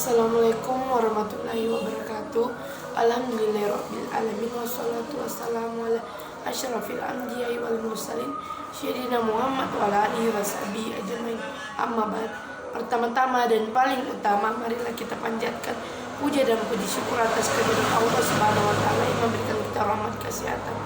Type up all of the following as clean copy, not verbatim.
Assalamualaikum warahmatullahi wabarakatuh. Alhamdulillahirabbil alamin wassalatu wassalamu ala asyrafil anbiya'i wal mursalin sayyidina Muhammad wa ala alihi washabihi ajmain. Amma ba'd. Pertama-tama dan paling utama, marilah kita panjatkan puja dan puji syukur atas kehadirat Allah Subhanahu wa taala yang memberikan kita rahmat kesehatan.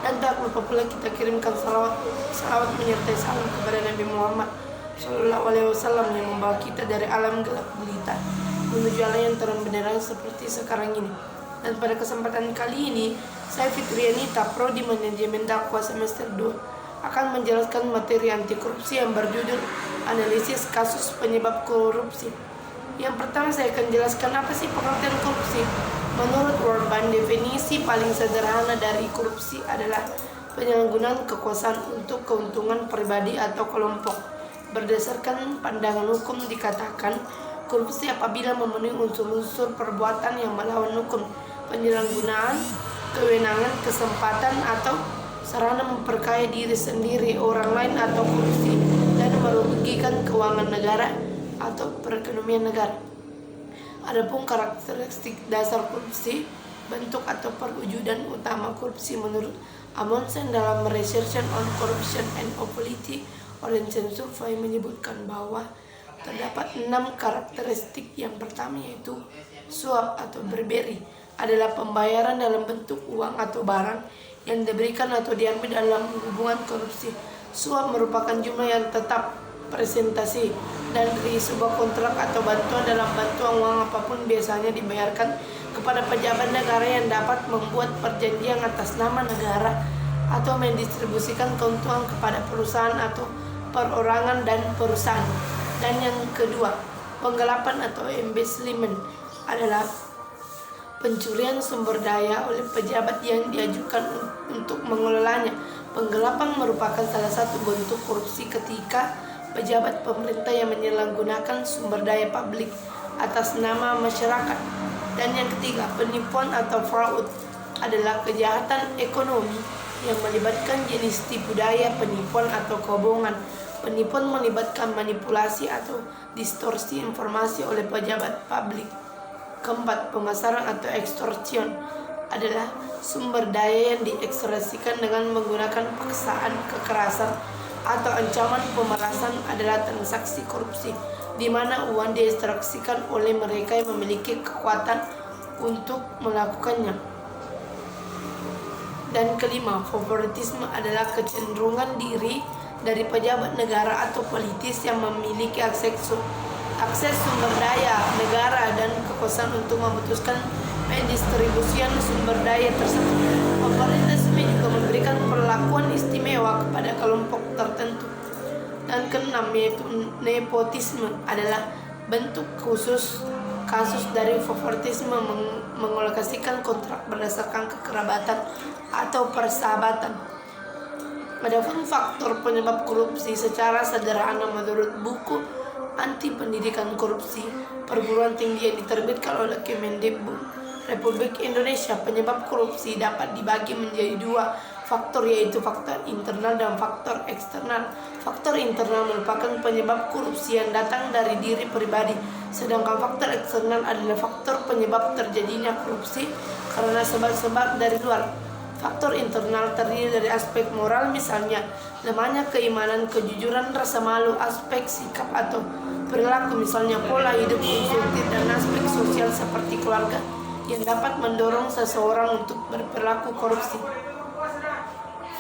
Dan tak lupa pula kita kirimkan salawat menyertai salam kepada Nabi Muhammad Sallallahu Alaihi Wasallam yang membawa kita dari alam gelap gulita menuju alam yang terang benderang seperti sekarang ini. Dan pada kesempatan kali ini, saya Fitrianita, Prodi Manajemen Dakwah semester 2, akan menjelaskan materi anti korupsi yang berjudul Analisis Kasus Penyebab Korupsi. Yang pertama saya akan jelaskan apa sih pengertian korupsi. Menurut World Bank, definisi paling sederhana dari korupsi adalah penyalahgunaan kekuasaan untuk keuntungan pribadi atau kelompok. Berdasarkan pandangan hukum dikatakan korupsi apabila memenuhi unsur-unsur perbuatan yang melawan hukum, penyalahgunaan kewenangan, kesempatan atau sarana memperkaya diri sendiri, orang lain atau korupsi dan merugikan keuangan negara atau perekonomian negara. Adapun karakteristik dasar korupsi, bentuk atau perwujudan utama korupsi menurut Amundsen dalam Research on Corruption and Polity Oriented Survey menyebutkan bahwa terdapat 6 karakteristik. Yang pertama yaitu suap atau bribery adalah pembayaran dalam bentuk uang atau barang yang diberikan atau diambil dalam hubungan korupsi. Suap merupakan jumlah yang tetap presentasi dari sebuah kontrak atau bantuan dalam bantuan uang apapun, biasanya dibayarkan kepada pejabat negara yang dapat membuat perjanjian atas nama negara atau mendistribusikan keuntungan kepada perusahaan atau perorangan dan perusahaan. Dan yang kedua, penggelapan atau embezzlement adalah pencurian sumber daya oleh pejabat yang diajukan untuk mengelolanya. Penggelapan merupakan salah satu bentuk korupsi ketika pejabat pemerintah yang menyalahgunakan sumber daya publik atas nama masyarakat. Dan yang ketiga, penipuan atau fraud adalah kejahatan ekonomi yang melibatkan jenis tipu daya, penipuan atau kebohongan. Penipuan melibatkan manipulasi atau distorsi informasi oleh pejabat publik. Keempat, pemasaran atau extortion adalah sumber daya yang diekstraksikan dengan menggunakan paksaan, kekerasan, atau ancaman pemerasan adalah transaksi korupsi, di mana uang diekstraksikan oleh mereka yang memiliki kekuatan untuk melakukannya. Dan kelima, favoritisme adalah kecenderungan diri dari pejabat negara atau politis yang memiliki akses sumber daya negara dan kekuasaan untuk memutuskan pendistribusian sumber daya tersebut. Favoritisme juga memberikan perlakuan istimewa kepada kelompok tertentu. Dan keenam yaitu nepotisme adalah bentuk khusus kasus dari favoritisme mengalokasikan kontrak berdasarkan kekerabatan atau persahabatan. Adapun faktor penyebab korupsi secara sederhana menurut buku Anti Pendidikan Korupsi Perguruan Tinggi yang diterbitkan oleh Kemendikbud Republik Indonesia, penyebab korupsi dapat dibagi menjadi 2 faktor, yaitu faktor internal dan faktor eksternal. Faktor internal merupakan penyebab korupsi yang datang dari diri pribadi, sedangkan faktor eksternal adalah faktor penyebab terjadinya korupsi karena sebab-sebab dari luar. Faktor internal terdiri dari aspek moral, misalnya lemahnya keimanan, kejujuran, rasa malu, aspek sikap atau perilaku, misalnya pola hidup konsumtif, dan aspek sosial seperti keluarga yang dapat mendorong seseorang untuk berperilaku korupsi.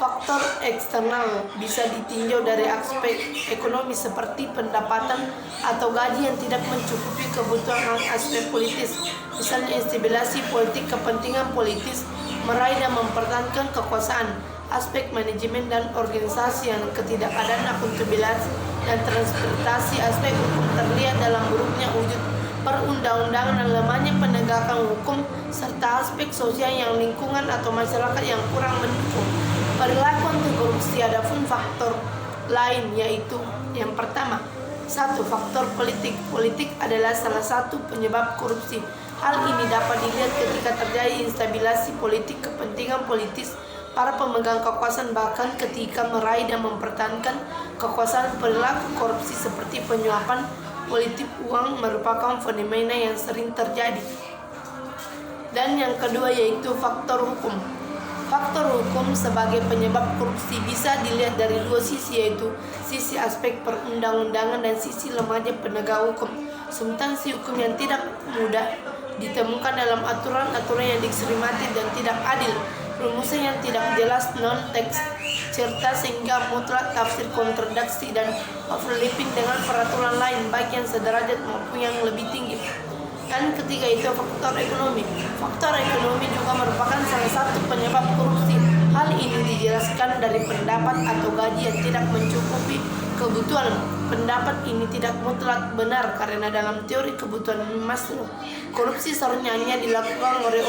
Faktor eksternal bisa ditinjau dari aspek ekonomi seperti pendapatan atau gaji yang tidak mencukupi kebutuhan. Aspek politis, misalnya instabilasi politik, kepentingan politis meraih dan mempertahankan kekuasaan. Aspek manajemen dan organisasi yang ketidakadaan akuntabilitas dan transportasi. Aspek hukum terlihat dalam buruknya wujud perundang-undangan dan lemahnya penegakan hukum, serta aspek sosial yang lingkungan atau masyarakat yang kurang mendukung perilaku anti korupsi. Adapun faktor lain yaitu yang pertama, 1. Faktor politik. Politik adalah salah satu penyebab korupsi. Hal ini dapat dilihat ketika terjadi instabilasi politik, kepentingan politis para pemegang kekuasaan, bahkan ketika meraih dan mempertahankan kekuasaan. Perilaku korupsi seperti penyuapan, politik uang merupakan fenomena yang sering terjadi. Dan yang kedua yaitu faktor hukum. Faktor hukum sebagai penyebab korupsi bisa dilihat dari dua sisi, yaitu sisi aspek perundang-undangan dan sisi lemahnya penegak hukum. Substansi hukum yang tidak mudah ditemukan dalam aturan-aturan yang diksrimatif dan tidak adil, rumusan yang tidak jelas non-teks, serta sehingga mutlak tafsir kontradiksi dan overlapping dengan peraturan lain baik yang sederajat maupun yang lebih tinggi. Dan ketiga itu faktor ekonomi. Faktor ekonomi juga merupakan salah satu penyebab korupsi. Hal ini dijelaskan dari pendapat atau gaji yang tidak mencukupi kebutuhan. Pendapat ini tidak mutlak benar karena dalam teori kebutuhan Maslow, korupsi seharusnya hanya dilakukan oleh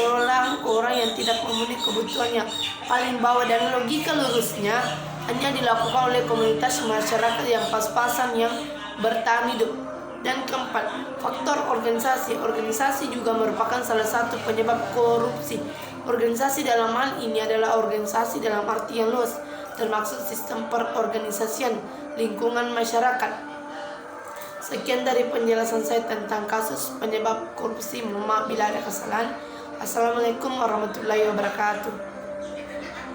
orang yang tidak memenuhi kebutuhan yang paling bawah, dan logika lurusnya hanya dilakukan oleh komunitas masyarakat yang pas-pasan yang bertahan hidup. Dan keempat, faktor organisasi. Organisasi juga merupakan salah satu penyebab korupsi. Organisasi dalam hal ini adalah organisasi dalam arti yang luas, termasuk sistem perorganisasian lingkungan masyarakat. Sekian dari penjelasan saya tentang kasus penyebab korupsi. Mohon maaf bila ada kesalahan. Assalamualaikum warahmatullahi wabarakatuh.